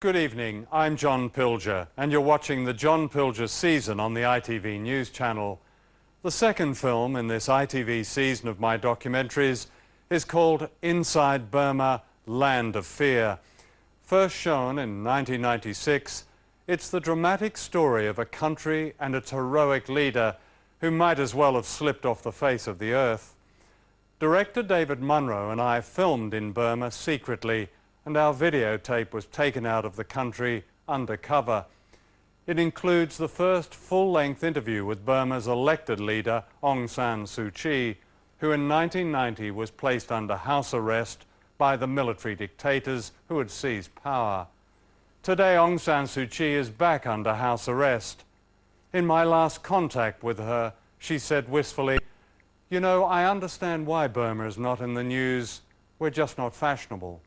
Good evening, I'm John Pilger, and you're watching the John Pilger season on the ITV News channel. The second film in this ITV season of my documentaries is called Inside Burma, Land of Fear. First shown in 1996, it's the dramatic story of a country and its heroic leader who might as well have slipped off the face of the earth. Director David Munro and I filmed in Burma secretly, and our videotape was taken out of the country undercover. It includes the first full-length interview with Burma's elected leader, Aung San Suu Kyi, who in 1990 was placed under house arrest by the military dictators who had seized power. Today, Aung San Suu Kyi is back under house arrest. In my last contact with her, she said wistfully, "You know, I understand why Burma is not in the news. We're just not fashionable."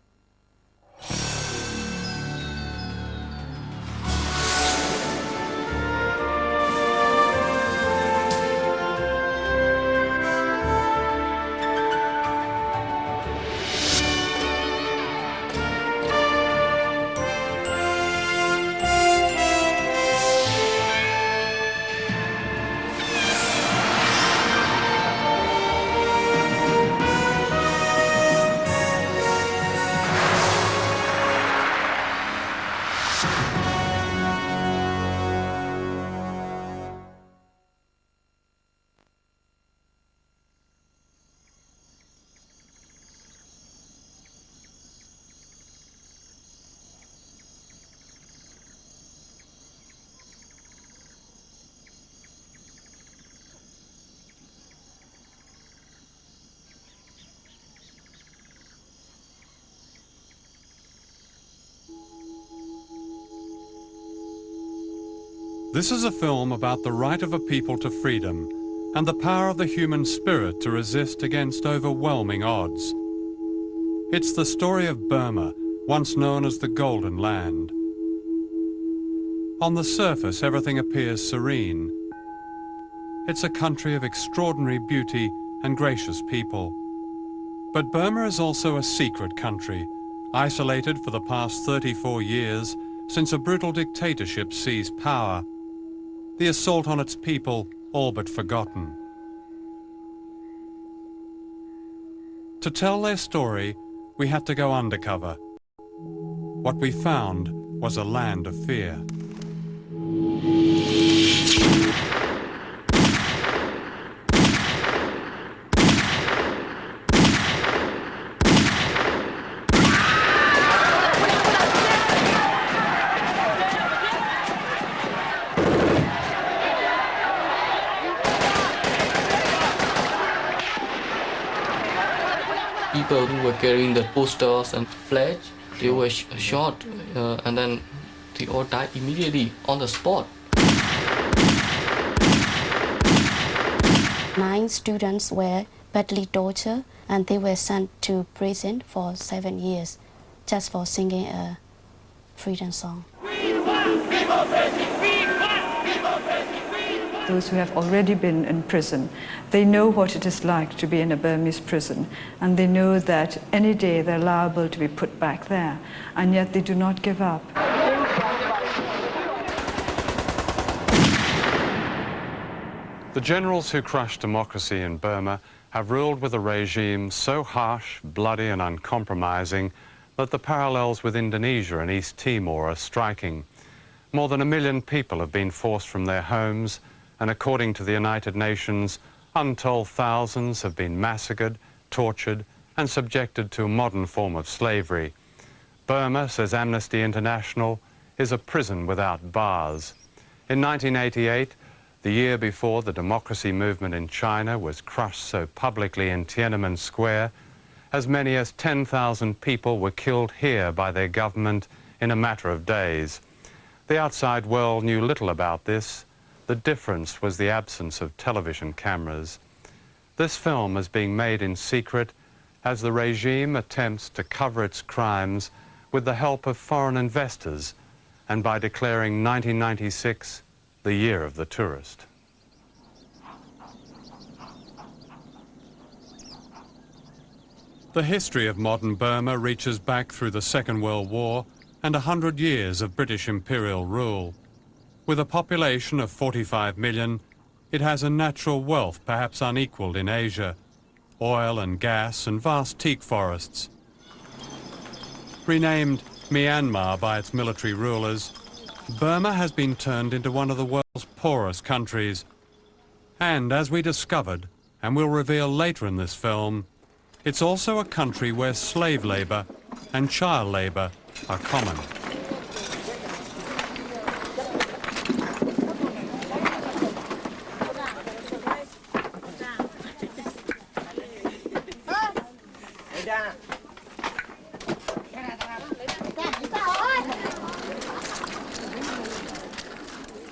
This is a film about the right of a people to freedom and the power of the human spirit to resist against overwhelming odds. It's the story of Burma, once known as the Golden Land. On the surface, everything appears serene. It's a country of extraordinary beauty and gracious people. But Burma is also a secret country, isolated for the past 34 years since a brutal dictatorship seized power. The assault on its people all but forgotten. To tell their story, we had to go undercover. What we found was a land of fear. People who were carrying the posters and flags, they were shot and then they all died immediately on the spot. 9 students were badly tortured and they were sent to prison for 7 years just for singing a freedom song. Those who have already been in prison, they know what it is like to be in a Burmese prison, and they know that any day they're liable to be put back there, and yet they do not give up. The generals who crushed democracy in Burma have ruled with a regime so harsh, bloody and uncompromising that the parallels with Indonesia and East Timor are striking. More than 1 million people have been forced from their homes, and according to the United Nations, untold thousands have been massacred, tortured, and subjected to a modern form of slavery. Burma, says Amnesty International, is a prison without bars. In 1988, the year before the democracy movement in China was crushed so publicly in Tiananmen Square, as many as 10,000 people were killed here by their government in a matter of days. The outside world knew little about this. The difference was the absence of television cameras. This film is being made in secret as the regime attempts to cover its crimes with the help of foreign investors and by declaring 1996 the year of the tourist. The history of modern Burma reaches back through the Second World War and 100 years of British imperial rule. With a population of 45 million, it has a natural wealth perhaps unequalled in Asia: oil and gas and vast teak forests. Renamed Myanmar by its military rulers, Burma has been turned into one of the world's poorest countries. And as we discovered, and will reveal later in this film, it's also a country where slave labour and child labour are common.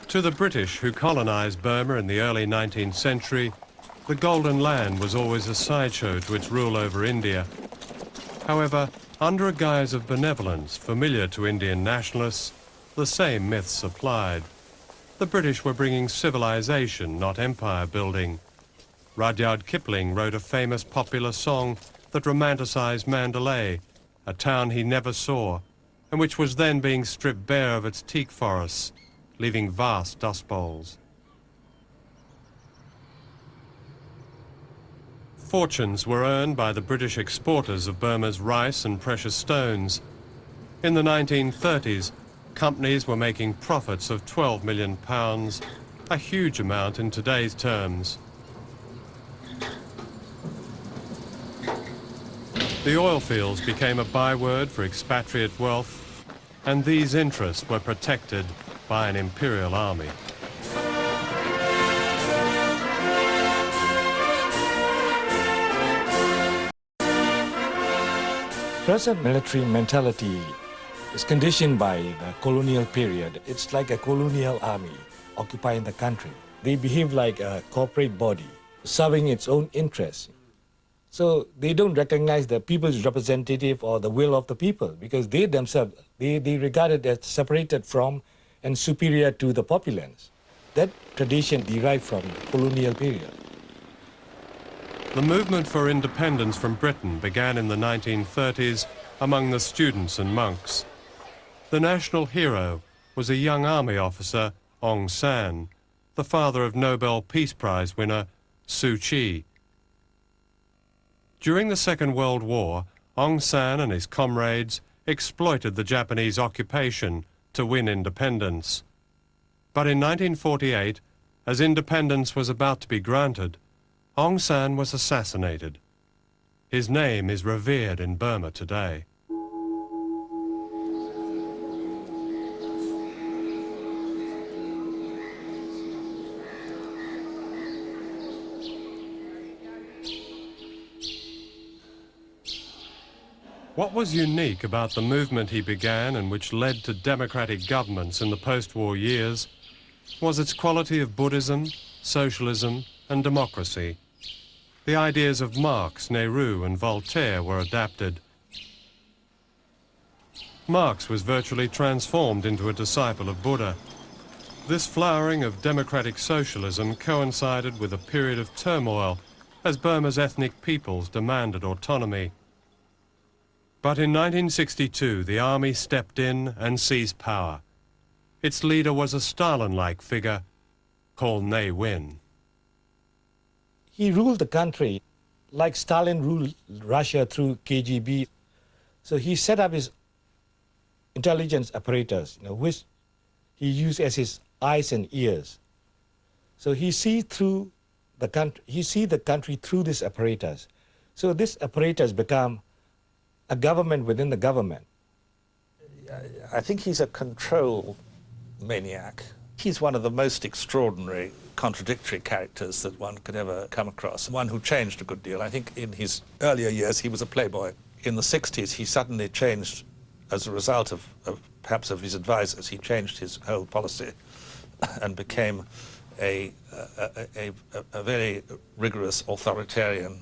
To the British who colonised Burma in the early 19th century, the Golden Land was always a sideshow to its rule over India. However, under a guise of benevolence familiar to Indian nationalists, the same myths applied. The British were bringing civilization, not empire building. Rudyard Kipling wrote a famous popular song that romanticized Mandalay, a town he never saw, and which was then being stripped bare of its teak forests, leaving vast dust bowls. Fortunes were earned by the British exporters of Burma's rice and precious stones. In the 1930s, companies were making profits of £12 million, a huge amount in today's terms. The oil fields became a byword for expatriate wealth, and these interests were protected by an imperial army. Present military mentality is conditioned by the colonial period. It's like a colonial army occupying the country. They behave like a corporate body, serving its own interests. So they don't recognize the people's representative or the will of the people, because they themselves, they regard it as separated from and superior to the populace. That tradition derived from the colonial period. The movement for independence from Britain began in the 1930s among the students and monks. The national hero was a young army officer, Aung San, the father of Nobel Peace Prize winner Suu Kyi. During the Second World War, Aung San and his comrades exploited the Japanese occupation to win independence. But in 1948, as independence was about to be granted, Aung San was assassinated. His name is revered in Burma today. What was unique about the movement he began and which led to democratic governments in the post-war years was its quality of Buddhism, socialism and democracy. The ideas of Marx, Nehru and Voltaire were adapted. Marx was virtually transformed into a disciple of Buddha. This flowering of democratic socialism coincided with a period of turmoil as Burma's ethnic peoples demanded autonomy. But in 1962, the army stepped in and seized power. Its leader was a Stalin-like figure called Ne Win. He ruled the country like Stalin ruled Russia through KGB. So he set up his intelligence apparatus, which he used as his eyes and ears. So he sees through the country. He sees the country through this apparatus. So this apparatus become a government within the government. I think he's a control maniac. He's one of the most extraordinary, contradictory characters that one could ever come across. One who changed a good deal. I think in his earlier years he was a playboy. In the 60s he suddenly changed as a result of perhaps of his advisors. He changed his whole policy and became a very rigorous, authoritarian,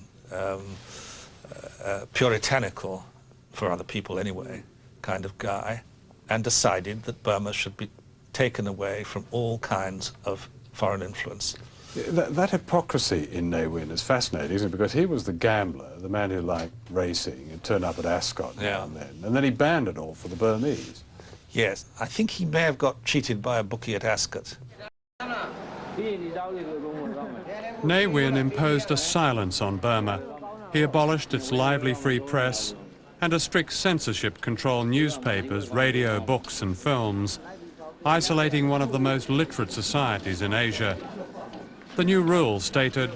puritanical, for other people anyway, kind of guy, and decided that Burma should be taken away from all kinds of foreign influence. That hypocrisy in Ne Win is fascinating, isn't it? Because he was the gambler, the man who liked racing and turned up at Ascot now and then he banned it all for the Burmese. Yes, I think he may have got cheated by a bookie at Ascot. Ne Win imposed a silence on Burma. He abolished its lively free press and a strict censorship-control newspapers, radio, books and films, isolating one of the most literate societies in Asia. The new rules stated,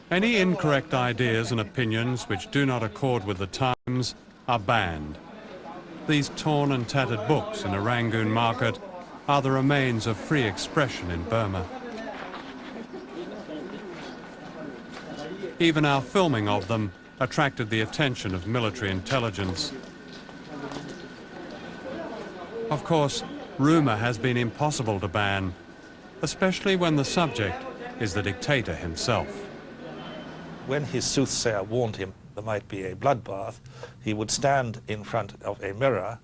any incorrect ideas and opinions which do not accord with the times are banned. These torn and tattered books in a Rangoon market are the remains of free expression in Burma. Even our filming of them attracted the attention of military intelligence. Of course, rumour has been impossible to ban, especially when the subject is the dictator himself. When his soothsayer warned him there might be a bloodbath, he would stand in front of a mirror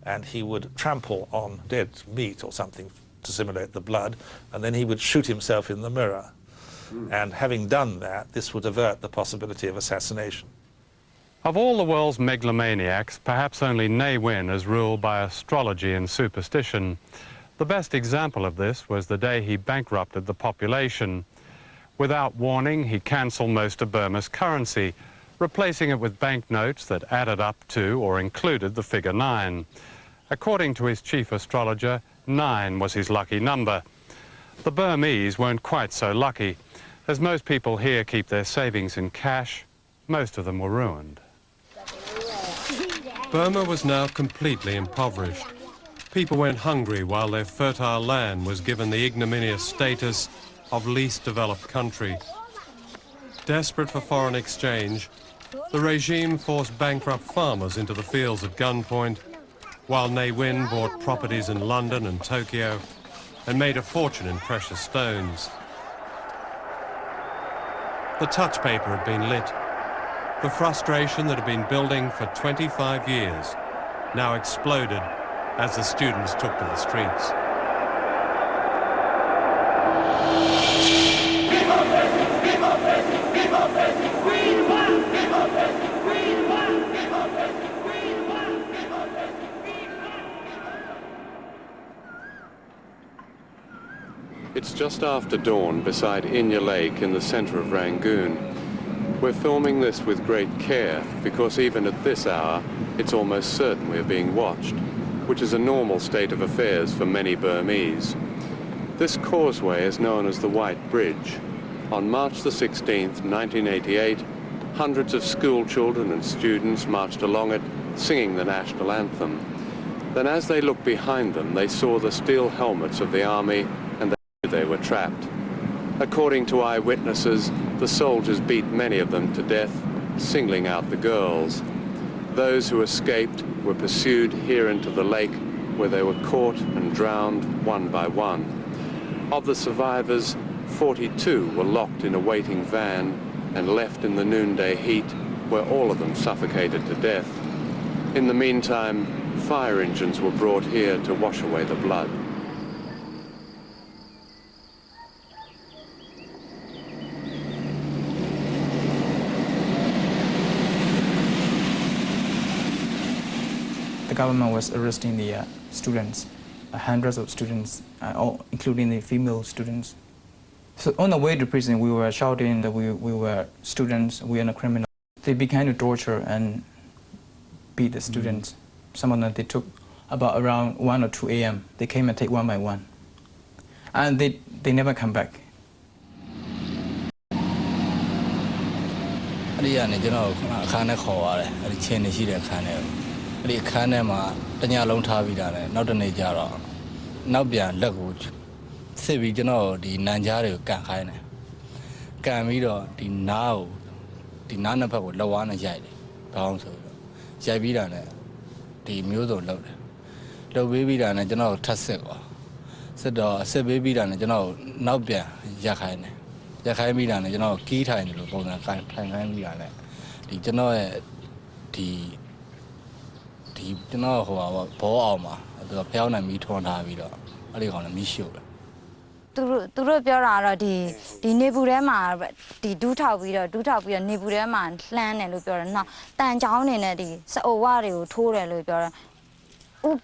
and he would trample on dead meat or something to simulate the blood, and then he would shoot himself in the mirror. And having done that, this would avert the possibility of assassination. Of all the world's megalomaniacs, perhaps only Ne Win is ruled by astrology and superstition. The best example of this was the day he bankrupted the population. Without warning, he cancelled most of Burma's currency, replacing it with banknotes that added up to or included the figure 9. According to his chief astrologer, 9 was his lucky number. The Burmese weren't quite so lucky. As most people here keep their savings in cash, most of them were ruined. Burma was now completely impoverished. People went hungry while their fertile land was given the ignominious status of least developed country. Desperate for foreign exchange, the regime forced bankrupt farmers into the fields at gunpoint, while Ne Win bought properties in London and Tokyo and made a fortune in precious stones. The touch paper had been lit. The frustration that had been building for 25 years now exploded as the students took to the streets. It's just after dawn beside Inya Lake in the centre of Rangoon. We're filming this with great care because even at this hour, it's almost certain we're being watched, which is a normal state of affairs for many Burmese. This causeway is known as the White Bridge. On March the 16th, 1988, hundreds of school children and students marched along it, singing the national anthem. Then as they looked behind them, they saw the steel helmets of the army and they were trapped. According to eyewitnesses, the soldiers beat many of them to death, singling out the girls. Those who escaped were pursued here into the lake, where they were caught and drowned one by one. Of the survivors, 42 were locked in a waiting van and left in the noonday heat, where all of them suffocated to death. In the meantime, fire engines were brought here to wash away the blood. The government was arresting the students, hundreds of students, including the female students. So on the way to prison, we were shouting that we were students, we are not criminals. They began to torture and beat the students. Some of them they took about around 1 or 2 a.m. They came and take one by one. And they never come back.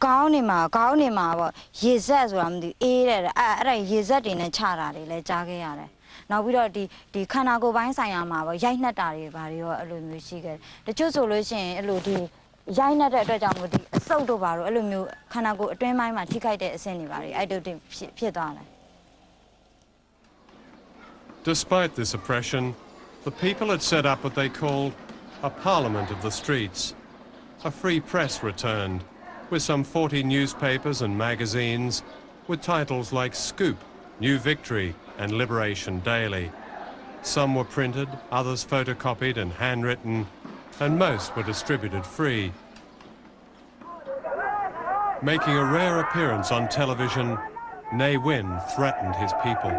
ခေါင်းနေမှာပေါ့ရေဆက်ဆိုတာမသိအေးတဲ့အဲ့ရေဆက်တွေနဲ့ခြတာတွေလည်းကြားခဲ့ရတယ်နောက်ပြီးတော့ဒီခန္ဓာကိုယ်ပိုင်းဆိုင်ရာမှာပေါ့ရိုက်နှက်တာတွေဘာတွေရောအဲ့လိုမျိုးရှိခဲ့တယ်တချို့ဆိုလို့ရှိရင်အဲ့လိုဒီရိုက်နှက်တဲ့အတွက်ကြောင့်မို့ဒီအဆုပ်တို့ဘာလို့အဲ့လိုမျိုးခန္ဓာကိုယ်အတွင်းပိုင်းမှာထိခိုက်တဲ့အဆင့်တွေဘာတွေအဲ့တို့ဖြစ်သွားတယ် Despite this oppression, the people had set up what they called a parliament of the streets. A free press returned, with some 40 newspapers and magazines with titles like Scoop, New Victory and Liberation Daily. Some were printed, others photocopied and handwritten, and most were distributed free. Making a rare appearance on television, Ne Win threatened his people.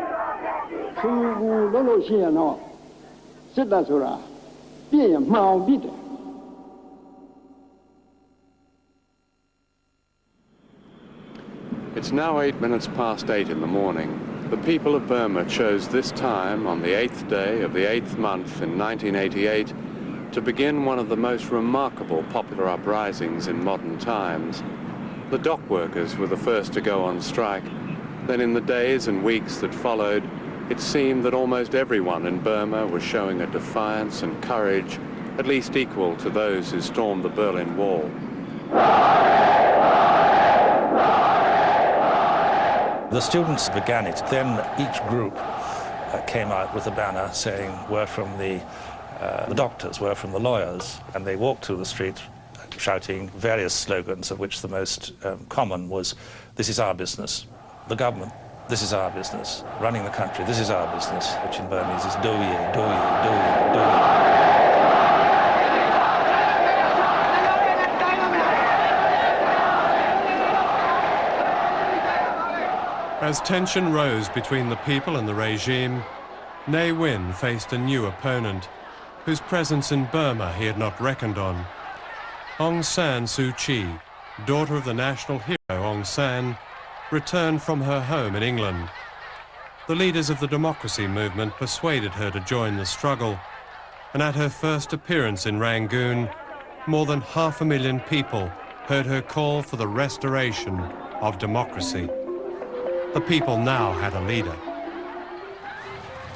It's now 8 minutes past 8 in the morning. The people of Burma chose this time, on the 8th day of the 8th month in 1988, to begin one of the most remarkable popular uprisings in modern times. The dock workers were the first to go on strike. Then in the days and weeks that followed, it seemed that almost everyone in Burma was showing a defiance and courage at least equal to those who stormed the Berlin Wall. The students began it. Then each group came out with a banner saying, "We're from the doctors, we're from the lawyers." And they walked through the street shouting various slogans, of which the most common was, "This is our business." The government, "This is our business." Running the country, "This is our business," which in Burmese is do ye, do ye, do ye, do ye. As tension rose between the people and the regime, Ne Win faced a new opponent, whose presence in Burma he had not reckoned on. Aung San Suu Kyi, daughter of the national hero Aung San, returned from her home in England. The leaders of the democracy movement persuaded her to join the struggle, and at her first appearance in Rangoon, more than 500,000 people heard her call for the restoration of democracy. The people now had a leader.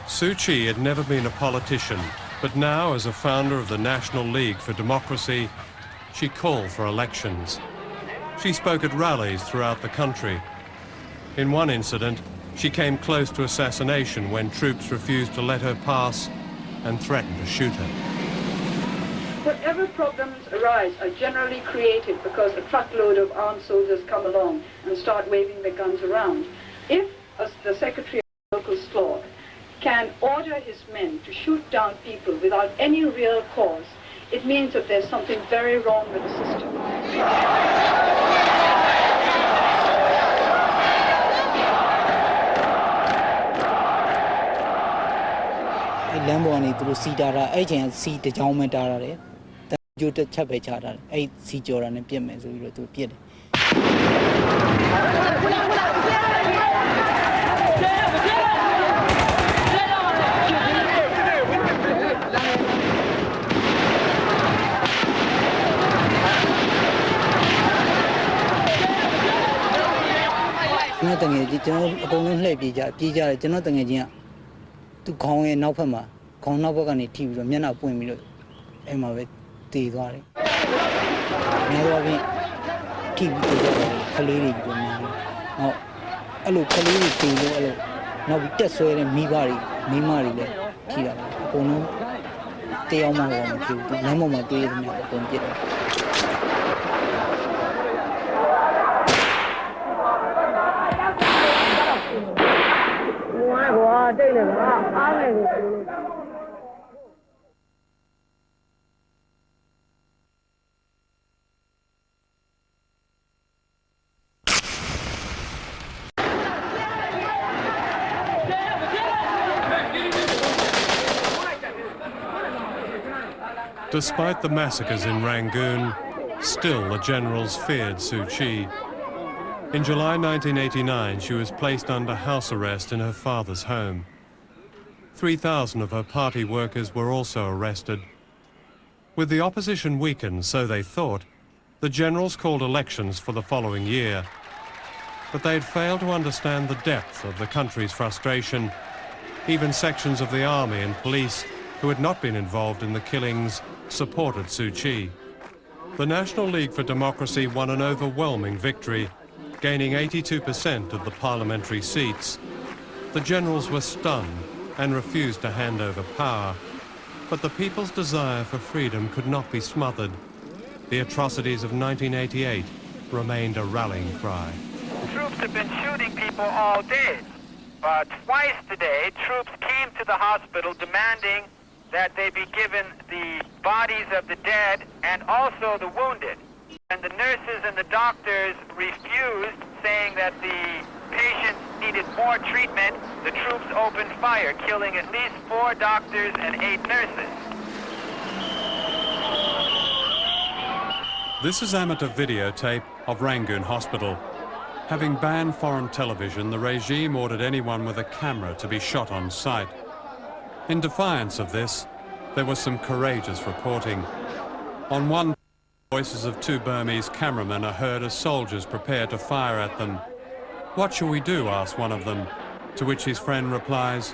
Suu Kyi had never been a politician, but now, as a founder of the National League for Democracy, she called for elections. She spoke at rallies throughout the country. In one incident, she came close to assassination when troops refused to let her pass and threatened to shoot her. Whatever problems arise are generally created because a truckload of armed soldiers come along and start waving their guns around. If the Secretary of Local Law can order his men to shoot down people without any real cause, it means that there's something very wrong with the system. Despite the massacres in Rangoon, still the generals feared Suu Kyi. In July 1989, she was placed under house arrest in her father's home. 3,000 of her party workers were also arrested. With the opposition weakened, so they thought, The generals called elections for the following year, but they'd failed to understand the depth of the country's frustration. Even sections of the army and police who had not been involved in the killings supported Suu Kyi. The National League for Democracy won an overwhelming victory, gaining 82% of the parliamentary seats. The generals were stunned and refused to hand over power, but the people's desire for freedom could not be smothered. The atrocities of 1988 remained a rallying cry. Troops have been shooting people all day, but twice today troops came to the hospital demanding that they be given the bodies of the dead and also the wounded. And the nurses and the doctors refused, saying that the patients needed more treatment. The troops opened fire, killing at least 4 doctors and 8 nurses. This is amateur videotape of Rangoon Hospital. Having banned foreign television, the regime ordered anyone with a camera to be shot on sight. In defiance of this, there was some courageous reporting. On one, voices of 2 Burmese cameramen are heard as soldiers prepare to fire at them. "What shall we do?" asks one of them, to which his friend replies,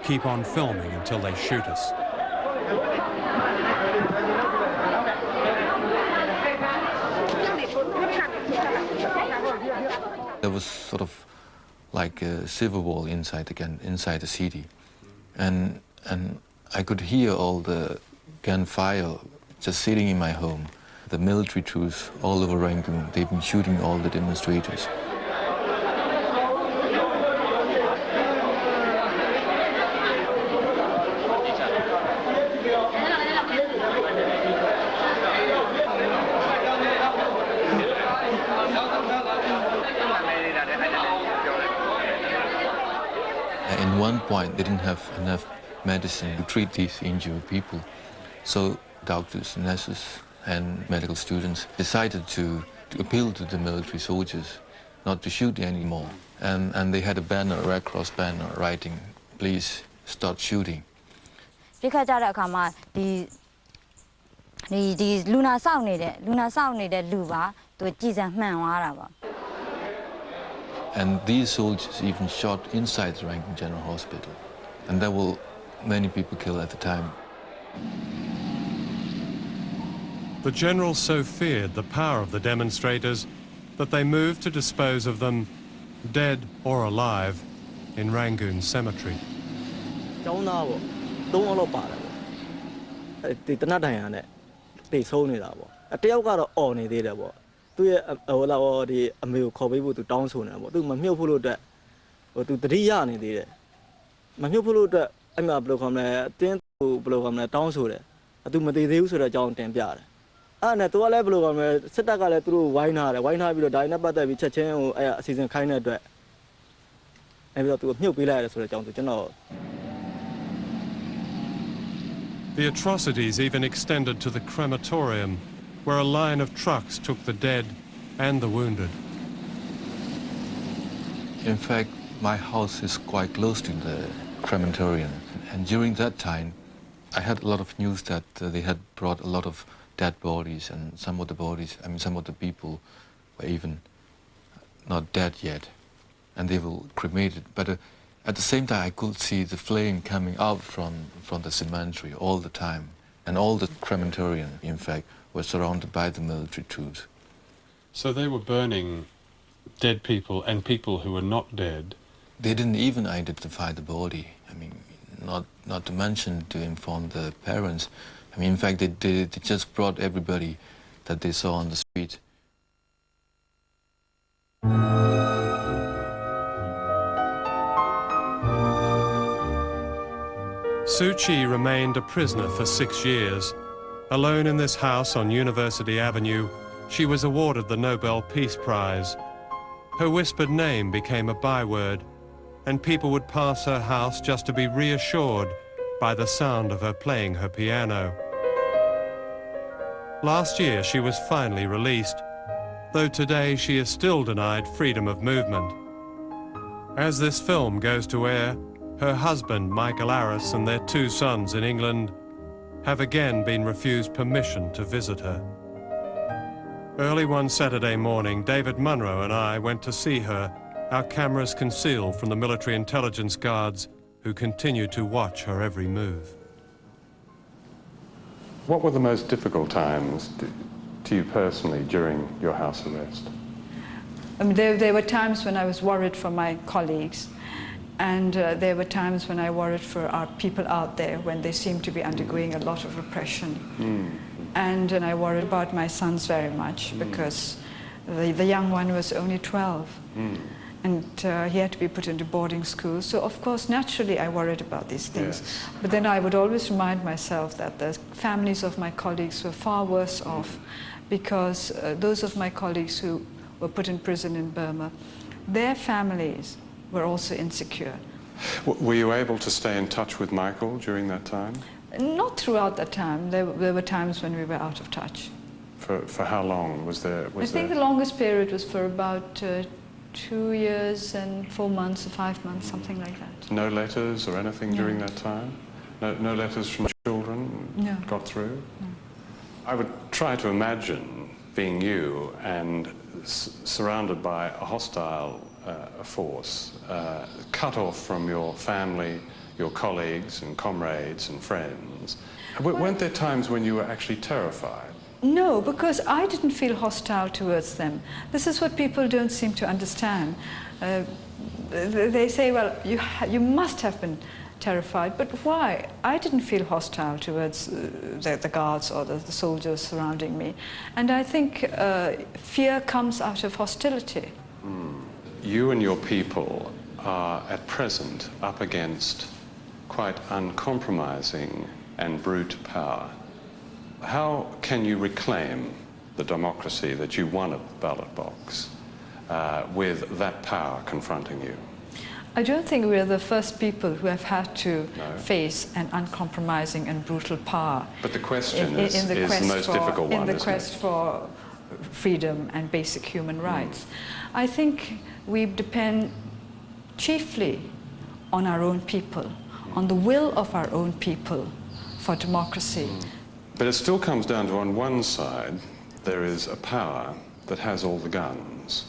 "Keep on filming until they shoot us." There was sort of like a civil war inside the city, and I could hear all the gunfire just sitting in my home. The military troops all over Rangoon, they've been shooting all the demonstrators. At one point, they didn't have enough medicine to treat these injured people. So doctors, nurses, and medical students decided to appeal to the military soldiers not to shoot anymore. And they had a banner, a Red Cross banner, writing, "Please start shooting." And these soldiers even shot inside the Rangoon General Hospital. And there were many people killed at the time. The generals so feared the power of the demonstrators that they moved to dispose of them, dead or alive, in Rangoon Cemetery. The atrocities even extended to the crematorium, where a line of trucks took the dead and the wounded. In fact, my house is quite close to the crematorium. And during that time, I had a lot of news that they had brought a lot of dead bodies, and some of the bodies, some of the people were even not dead yet, and they were cremated. But at the same time, I could see the flame coming out from the cemetery all the time. And all the crematorium, in fact, were surrounded by the military troops. So they were burning dead people and people who were not dead? They didn't even identify the body. Not to mention to inform the parents. In fact, they just brought everybody that they saw on the street. Suu Kyi remained a prisoner for 6 years. Alone in this house on University Avenue, she was awarded the Nobel Peace Prize. Her whispered name became a byword, and people would pass her house just to be reassured by the sound of her playing her piano. Last year, she was finally released, though today she is still denied freedom of movement. As this film goes to air, her husband, Michael Arris, and their 2 sons in England have again been refused permission to visit her. Early one Saturday morning, David Munro and I went to see her, our cameras concealed from the military intelligence guards who continued to watch her every move. What were the most difficult times to you personally during your house arrest? I mean, there were times when I was worried for my colleagues, and there were times when I worried for our people out there when they seemed to be undergoing a lot of repression. And I worried about my sons very much because the young one was only 12. And he had to be put into boarding school. So, of course, naturally, I worried about these things. Yes. But then I would always remind myself that the families of my colleagues were far worse off because those of my colleagues who were put in prison in Burma, their families were also insecure. Were you able to stay in touch with Michael during that time? Not throughout that time. There were times when we were out of touch. For how long was there? I think the longest period was for about 2 years and 4 months or 5 months, something like that. No letters or anything during that time? No letters from children got through? No. I would try to imagine being you and surrounded by a hostile force, cut off from your family, your colleagues and comrades and friends. Weren't there times when you were actually terrified? No, because I didn't feel hostile towards them. This is what people don't seem to understand. They say, well, you must have been terrified, but why? I didn't feel hostile towards the guards or the soldiers surrounding me. And I think fear comes out of hostility. You and your people are at present up against quite uncompromising and brute power. How can you reclaim the democracy that you won at the ballot box with that power confronting you? I don't think we're the first people who have had to face an uncompromising and brutal power. But the question is the most difficult one, in the quest for freedom and basic human rights. I think we depend chiefly on our own people, on the will of our own people for democracy. But it still comes down to, on one side, there is a power that has all the guns.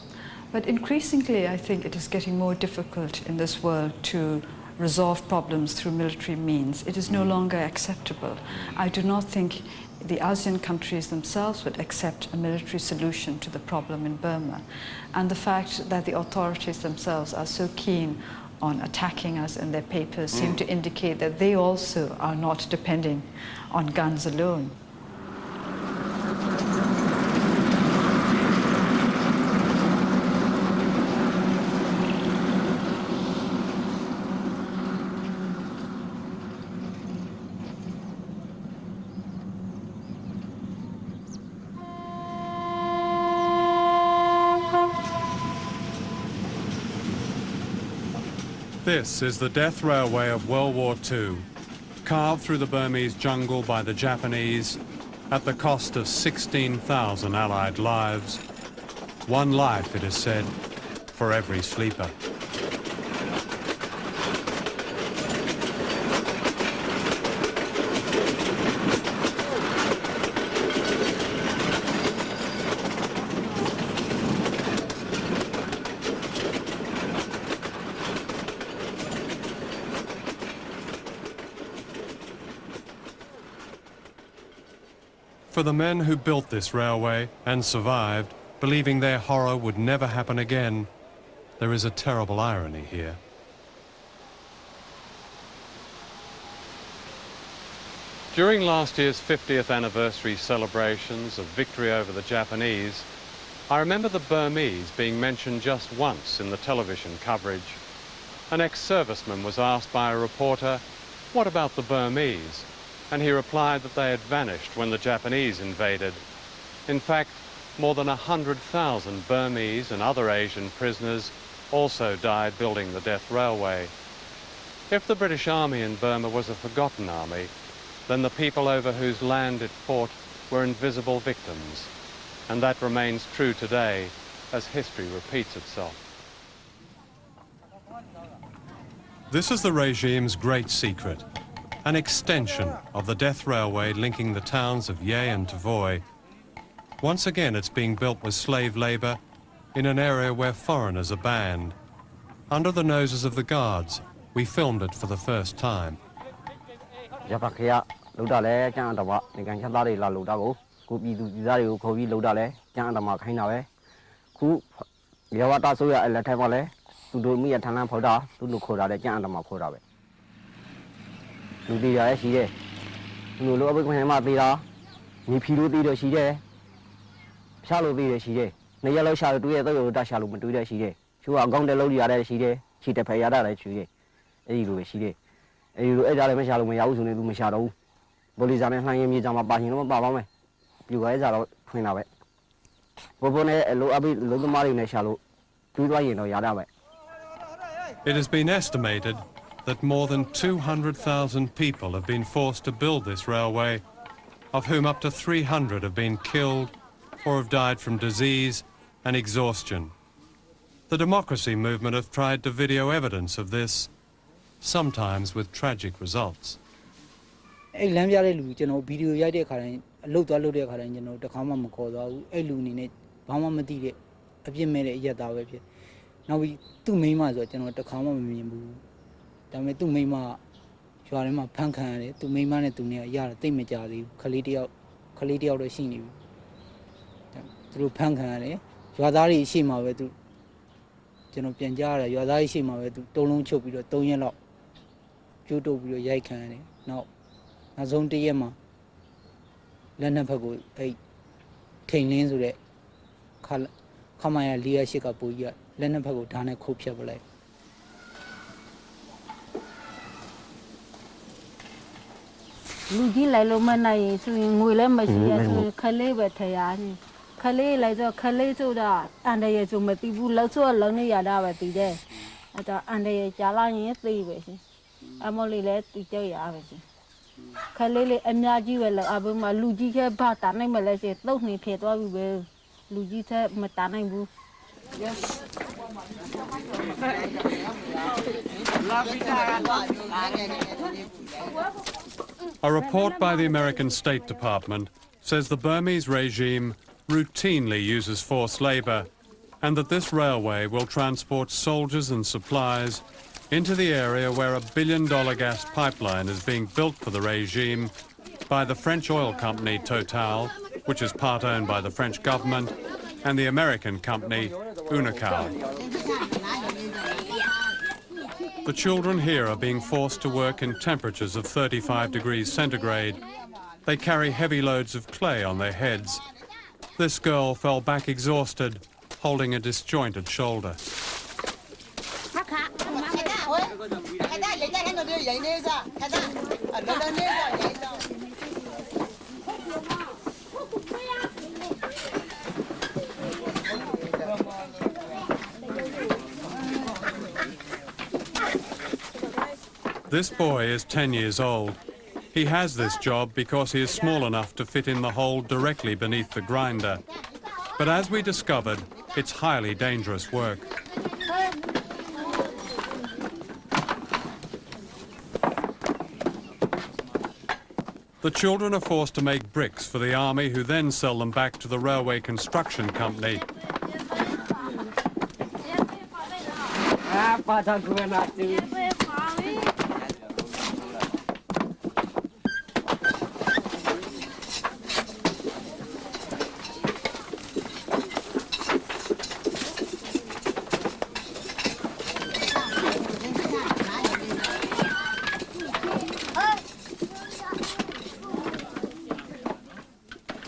But increasingly, I think it is getting more difficult in this world to resolve problems through military means. It is no longer acceptable. I do not think the ASEAN countries themselves would accept a military solution to the problem in Burma. And the fact that the authorities themselves are so keen on attacking us in their papers seem to indicate that they also are not depending on guns alone. This is the death railway of World War II, carved through the Burmese jungle by the Japanese at the cost of 16,000 Allied lives. One life, it is said, for every sleeper. For the men who built this railway and survived, believing their horror would never happen again, there is a terrible irony here. During last year's 50th anniversary celebrations of victory over the Japanese, I remember the Burmese being mentioned just once in the television coverage. An ex-serviceman was asked by a reporter, "What about the Burmese?" And he replied that they had vanished when the Japanese invaded. In fact, more than 100,000 Burmese and other Asian prisoners also died building the death railway. If the British Army in Burma was a forgotten army, then the people over whose land it fought were invisible victims. And that remains true today as history repeats itself. This is the regime's great secret. An extension of the death railway linking the towns of Ye and Tavoy. Once again, it's being built with slave labour in an area where foreigners are banned. Under the noses of the guards, we filmed it for the first time. It has been estimated that more than 200,000 people have been forced to build this railway, of whom up to 300 have been killed or have died from disease and exhaustion. The democracy movement have tried to video evidence of this, sometimes with tragic results. A report by the American State Department says the Burmese regime routinely uses forced labour and that this railway will transport soldiers and supplies into the area where a $1 billion gas pipeline is being built for the regime by the French oil company Total, which is part owned by the French government, and the American company Unocal. The children here are being forced to work in temperatures of 35 degrees centigrade. They carry heavy loads of clay on their heads. This girl fell back exhausted, holding a disjointed shoulder. This boy is 10 years old. He has this job because he is small enough to fit in the hole directly beneath the grinder. But as we discovered, it's highly dangerous work. The children are forced to make bricks for the army, who then sell them back to the railway construction company.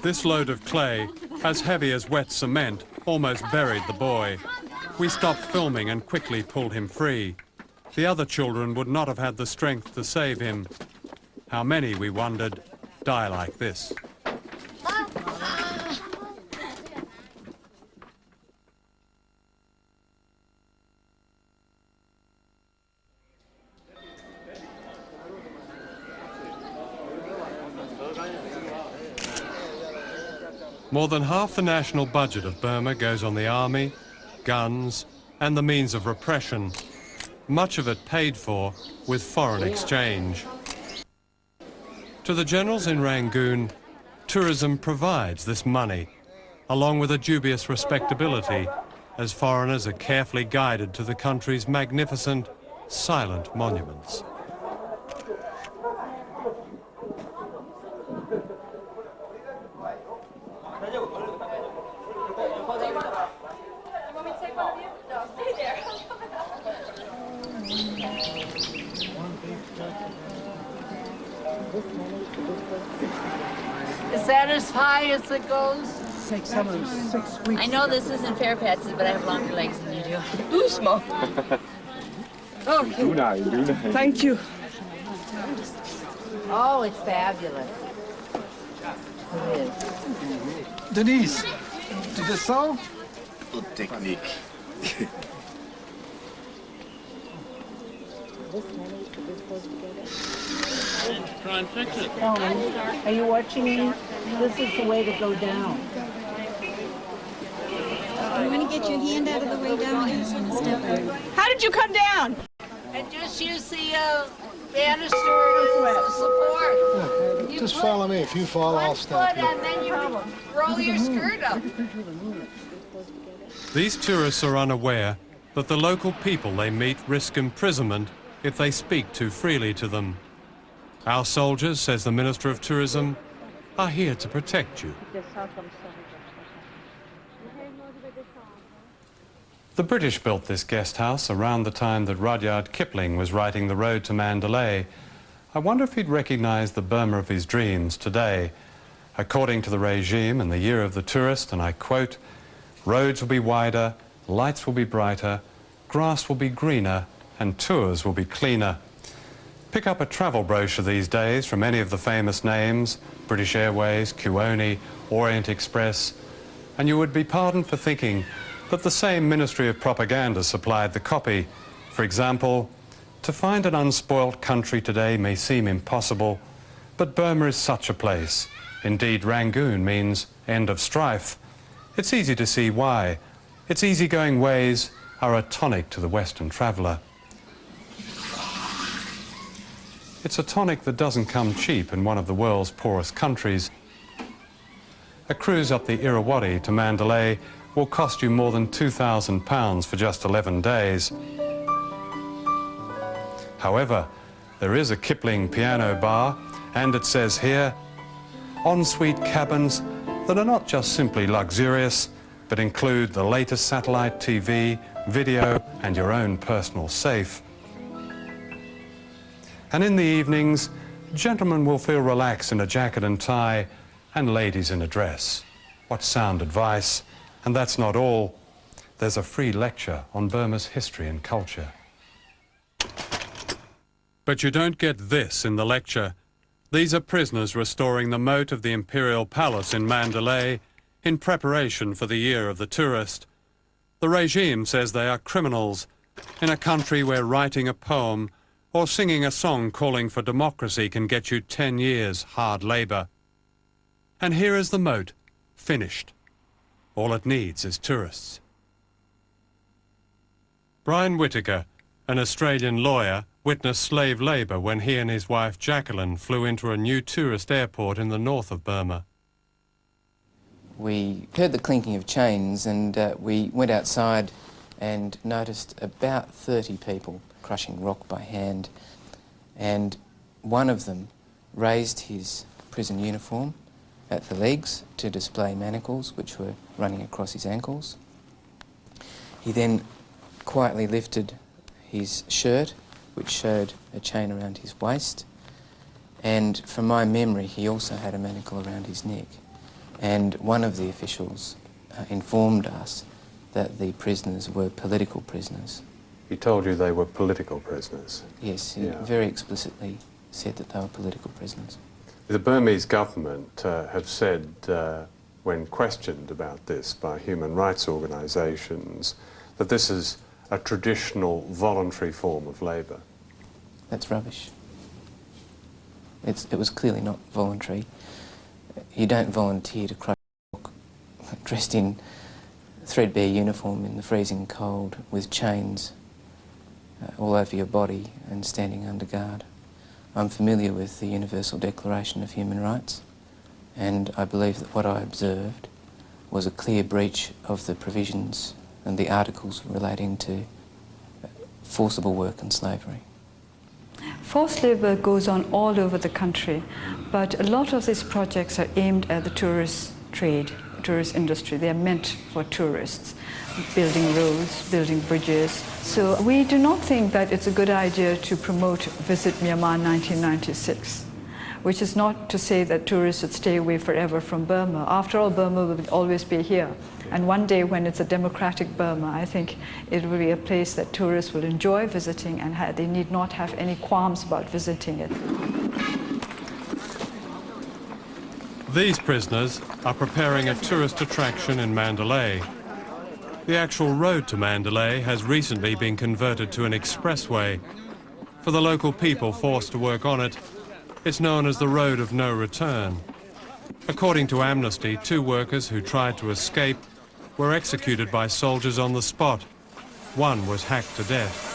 This load of clay, as heavy as wet cement, almost buried the boy. We stopped filming and quickly pulled him free. The other children would not have had the strength to save him. How many, we wondered, die like this? More than half the national budget of Burma goes on the army, guns, and the means of repression, much of it paid for with foreign exchange. To the generals in Rangoon, tourism provides this money, along with a dubious respectability, as foreigners are carefully guided to the country's magnificent, silent monuments. Is that as high as it goes? 6 weeks. I know this isn't Fairfax's, but I have longer legs than you do. Usmo. Okay. Thank you. Oh, it's fabulous. It is. Denise, tu descends? Haute technique. Try and fix it. Oh, are you watching me? This is the way to go down. You want to get your hand out of the way down and just want to step over. How did you come down? And just use the banister as support. You Just follow me. If you fall, I'll stop you. And then you roll your skirt up. These tourists are unaware that the local people they meet risk imprisonment if they speak too freely to them. Our soldiers, says the Minister of Tourism, are here to protect you. The British built this guest house around the time that Rudyard Kipling was writing The Road to Mandalay. I wonder if he'd recognise the Burma of his dreams today. According to the regime in the year of the tourist, and I quote, "Roads will be wider, lights will be brighter, grass will be greener, and tours will be cleaner." Pick up a travel brochure these days from any of the famous names, British Airways, Kuoni, Orient Express, and you would be pardoned for thinking that the same Ministry of Propaganda supplied the copy. For example, to find an unspoilt country today may seem impossible, but Burma is such a place. Indeed, Rangoon means end of strife. It's easy to see why. Its easygoing ways are a tonic to the Western traveller. It's a tonic that doesn't come cheap in one of the world's poorest countries. A cruise up the Irrawaddy to Mandalay will cost you more than £2,000 for just 11 days. However, there is a Kipling piano bar, and it says here, ensuite cabins that are not just simply luxurious, but include the latest satellite TV, video, and your own personal safe. And in the evenings, gentlemen will feel relaxed in a jacket and tie, and ladies in a dress. What sound advice. And that's not all. There's a free lecture on Burma's history and culture. But you don't get this in the lecture. These are prisoners restoring the moat of the Imperial Palace in Mandalay in preparation for the year of the tourist. The regime says they are criminals in a country where writing a poem or singing a song calling for democracy can get you 10 years hard labour. And here is the moat, finished. All it needs is tourists. Brian Whittaker, an Australian lawyer, witnessed slave labour when he and his wife Jacqueline flew into a new tourist airport in the north of Burma. We heard the clinking of chains and we went outside and noticed about 30 people crushing rock by hand, and one of them raised his prison uniform at the legs to display manacles which were running across his ankles. He then quietly lifted his shirt, which showed a chain around his waist, and from my memory he also had a manacle around his neck. And one of the officials informed us that the prisoners were political prisoners. He told you they were political prisoners? Yes, he very explicitly said that they were political prisoners. The Burmese government have said, when questioned about this by human rights organisations, that this is a traditional voluntary form of labour. That's rubbish. It was clearly not voluntary. You don't volunteer to crush rock dressed in threadbare uniform in the freezing cold with chains all over your body and standing under guard. I'm familiar with the Universal Declaration of Human Rights, and I believe that what I observed was a clear breach of the provisions and the articles relating to forcible work and slavery. Forced labour goes on all over the country, but a lot of these projects are aimed at the tourist trade, tourist industry. They are meant for tourists, building roads, building bridges. So we do not think that it's a good idea to promote Visit Myanmar 1996, which is not to say that tourists should stay away forever from Burma. After all, Burma will always be here. And one day when it's a democratic Burma, I think it will be a place that tourists will enjoy visiting and they need not have any qualms about visiting it. These prisoners are preparing a tourist attraction in Mandalay. The actual road to Mandalay has recently been converted to an expressway. For the local people forced to work on it, it's known as the Road of No Return. According to Amnesty, 2 workers who tried to escape were executed by soldiers on the spot. One was hacked to death.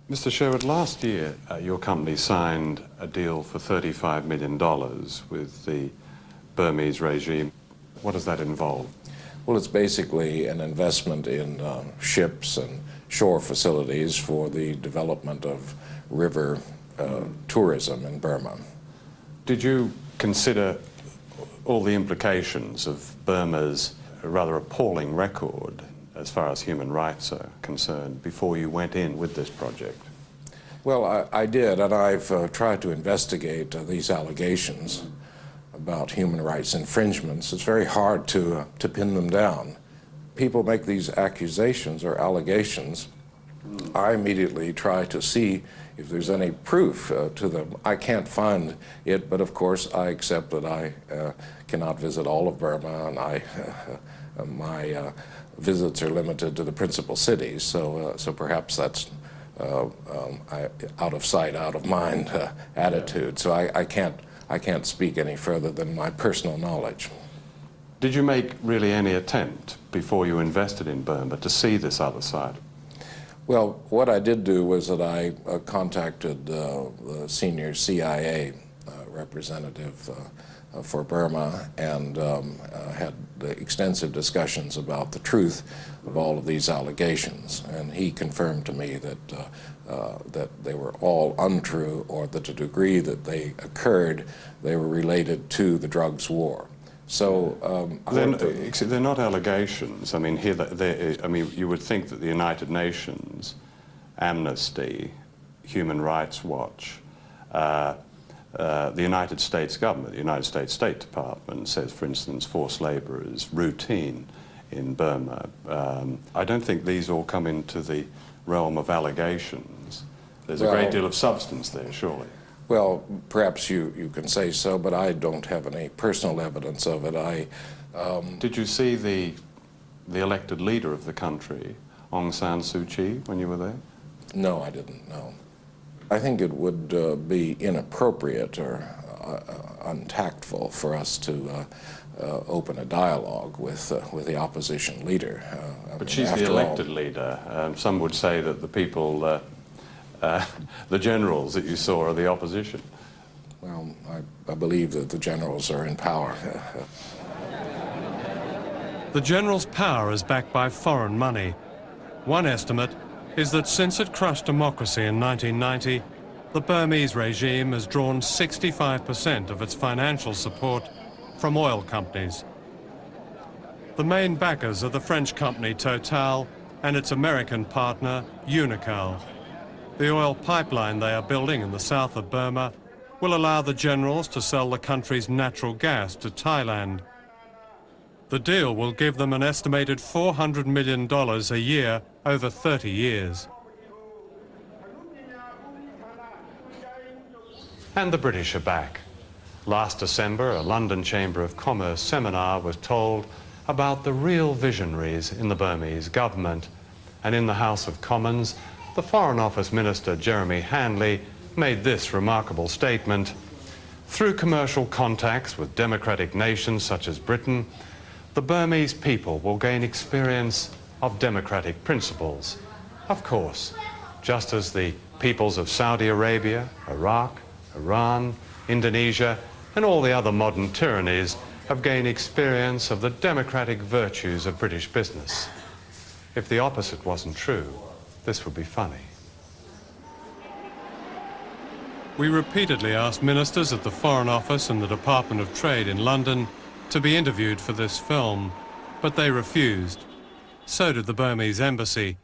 Mr. Sherwood, last year your company signed a deal for $35 million with the Burmese regime. What does that involve? Well, it's basically an investment in ships and shore facilities for the development of river tourism in Burma. Did you consider all the implications of Burma's rather appalling record as far as human rights are concerned before you went in with this project? Well, I did, and I've tried to investigate these allegations about human rights infringements. It's very hard to pin them down. People make these accusations or allegations. I immediately try to see if there's any proof to them. I can't find it, but of course I accept that I cannot visit all of Burma, and my visits are limited to the principal cities, so perhaps that's out of sight, out of mind attitude. So I can't speak any further than my personal knowledge. Did you make really any attempt before you invested in Burma to see this other side? Well, what I did do was that I contacted the senior CIA representative for Burma and had extensive discussions about the truth of all of these allegations. And he confirmed to me that they were all untrue, or that to the degree that they occurred, they were related to the drugs war. So they're not allegations. I mean, you would think that the United Nations, Amnesty, Human Rights Watch, the United States government, the United States State Department says, for instance, forced labor is routine in Burma. I don't think these all come into the realm of allegations. There's a great deal of substance there, surely. Well, perhaps you can say so, but I don't have any personal evidence of it. Did you see the elected leader of the country, Aung San Suu Kyi, when you were there? No, I didn't, no. I think it would be inappropriate or untactful for us to open a dialogue with the opposition leader. But she's the elected leader. Some would say that the people, the generals that you saw, are the opposition. Well, I believe that the generals are in power. The generals' power is backed by foreign money. One estimate is that since it crushed democracy in 1990, the Burmese regime has drawn 65% of its financial support from oil companies. The main backers are the French company Total and its American partner Unocal. The oil pipeline they are building in the south of Burma will allow the generals to sell the country's natural gas to Thailand. The deal will give them an estimated $400 million a year over 30 years. And the British are back. Last December, a London Chamber of Commerce seminar was told about the real visionaries in the Burmese government. And in the House of Commons, the Foreign Office Minister Jeremy Handley made this remarkable statement. Through commercial contacts with democratic nations such as Britain, the Burmese people will gain experience of democratic principles. Of course, just as the peoples of Saudi Arabia, Iraq, Iran, Indonesia, and all the other modern tyrannies have gained experience of the democratic virtues of British business. If the opposite wasn't true, this would be funny. We repeatedly asked ministers at the Foreign Office and the Department of Trade in London to be interviewed for this film, but they refused. So did the Burmese embassy.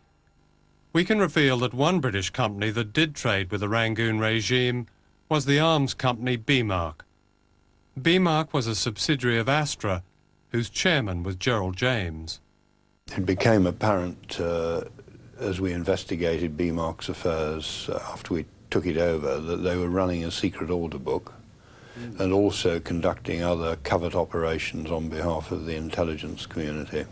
We can reveal that one British company that did trade with the Rangoon regime was the arms company B-Mark. B-Mark was a subsidiary of Astra, whose chairman was Gerald James. It became apparent as we investigated B-Mark's affairs after we took it over that they were running a secret order book and also conducting other covert operations on behalf of the intelligence community.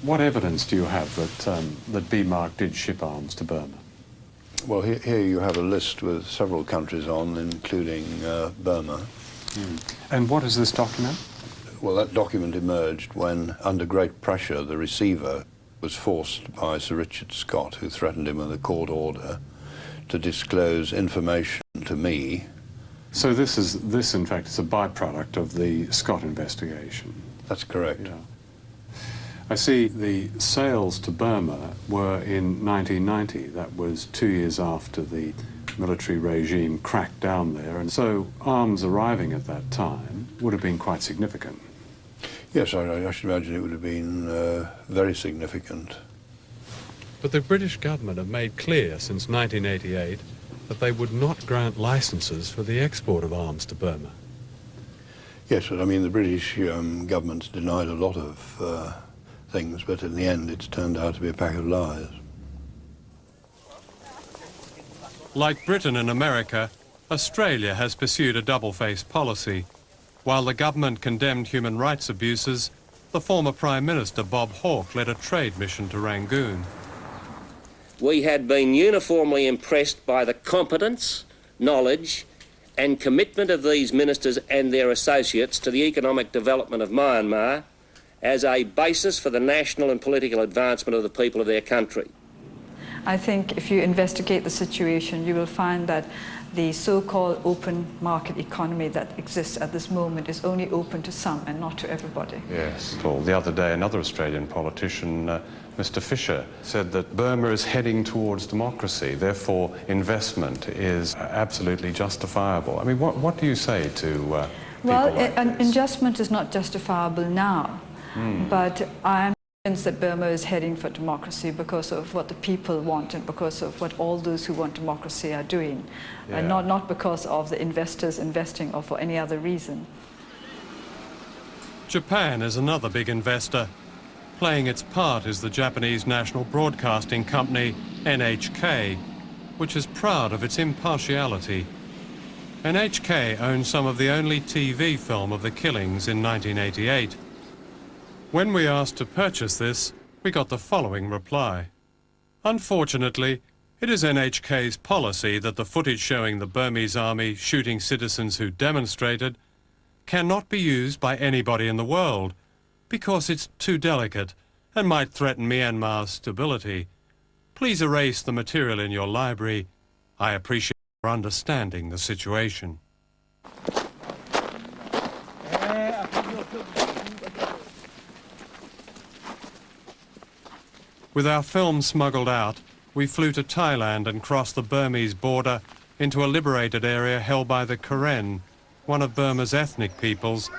What evidence do you have that B-Mark did ship arms to Burma? Well, here you have a list with several countries on, including Burma. And what is this document? Well, that document emerged when, under great pressure, the receiver was forced by Sir Richard Scott, who threatened him with a court order, to disclose information to me. So this, in fact, is a byproduct of the Scott investigation? That's correct. Yeah. I see the sales to Burma were in 1990. That was 2 years after the military regime cracked down there, and so arms arriving at that time would have been quite significant. Yes, I should imagine it would have been very significant. But the British government have made clear since 1988 that they would not grant licenses for the export of arms to Burma. Yes, I mean, the British government's denied a lot of things, but in the end it's turned out to be a pack of lies. Like Britain and America, Australia has pursued a double-faced policy. While the government condemned human rights abuses, the former Prime Minister Bob Hawke led a trade mission to Rangoon. We had been uniformly impressed by the competence, knowledge and commitment of these ministers and their associates to the economic development of Myanmar as a basis for the national and political advancement of the people of their country. I think if you investigate the situation, you will find that the so-called open market economy that exists at this moment is only open to some and not to everybody. Yes. Well, the other day, another Australian politician, Mr. Fisher, said that Burma is heading towards democracy, therefore investment is absolutely justifiable. I mean, what do you say to people like an this? adjustment is not justifiable now, but I'm convinced that Burma is heading for democracy because of what the people want and because of what all those who want democracy are doing, and not because of the investors investing or for any other reason. Japan is another big investor. Playing its part is the Japanese national broadcasting company NHK, which is proud of its impartiality. NHK owns some of the only TV film of the killings in 1988. When we asked to purchase this, we got the following reply. Unfortunately, it is NHK's policy that the footage showing the Burmese army shooting citizens who demonstrated cannot be used by anybody in the world because it's too delicate and might threaten Myanmar's stability. Please erase the material in your library. I appreciate your understanding the situation. With our film smuggled out, we flew to Thailand and crossed the Burmese border into a liberated area held by the Karen, one of Burma's ethnic peoples,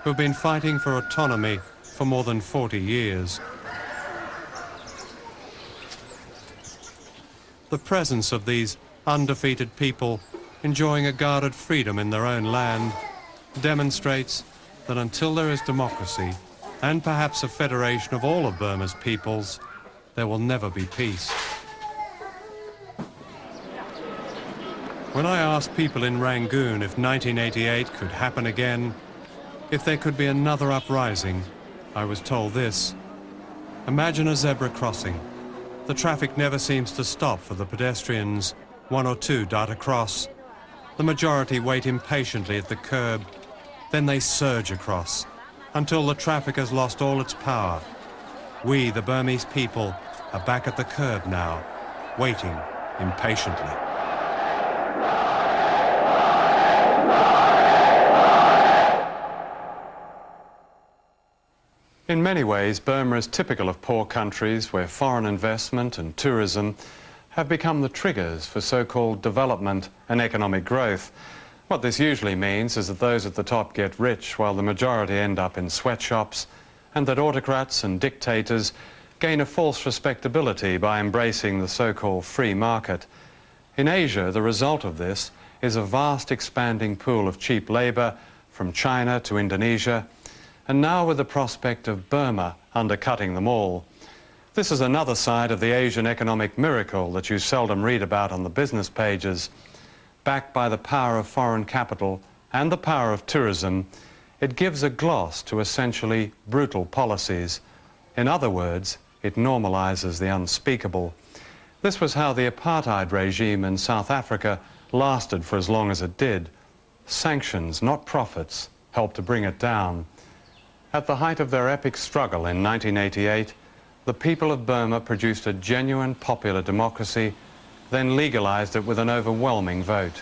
who have been fighting for autonomy for more than 40 years. The presence of these undefeated people enjoying a guarded freedom in their own land demonstrates that until there is democracy, and perhaps a federation of all of Burma's peoples, there will never be peace. When I asked people in Rangoon if 1988 could happen again, if there could be another uprising, I was told this. Imagine a zebra crossing. The traffic never seems to stop for the pedestrians. One or two dart across. The majority wait impatiently at the curb. Then they surge across until the traffic has lost all its power. We, the Burmese people, are back at the curb now, waiting impatiently. In many ways, Burma is typical of poor countries where foreign investment and tourism have become the triggers for so-called development and economic growth. What this usually means is that those at the top get rich while the majority end up in sweatshops, and that autocrats and dictators gain a false respectability by embracing the so-called free market. In Asia, the result of this is a vast expanding pool of cheap labour from China to Indonesia, and now with the prospect of Burma undercutting them all. This is another side of the Asian economic miracle that you seldom read about on the business pages. Backed by the power of foreign capital and the power of tourism, it gives a gloss to essentially brutal policies. In other words, it normalizes the unspeakable. This was how the apartheid regime in South Africa lasted for as long as it did. Sanctions, not profits, helped to bring it down. At the height of their epic struggle in 1988, the people of Burma produced a genuine popular democracy, then legalized it with an overwhelming vote.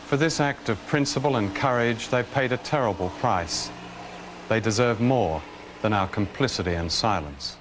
For this act of principle and courage, they paid a terrible price. They deserve more than our complicity and silence.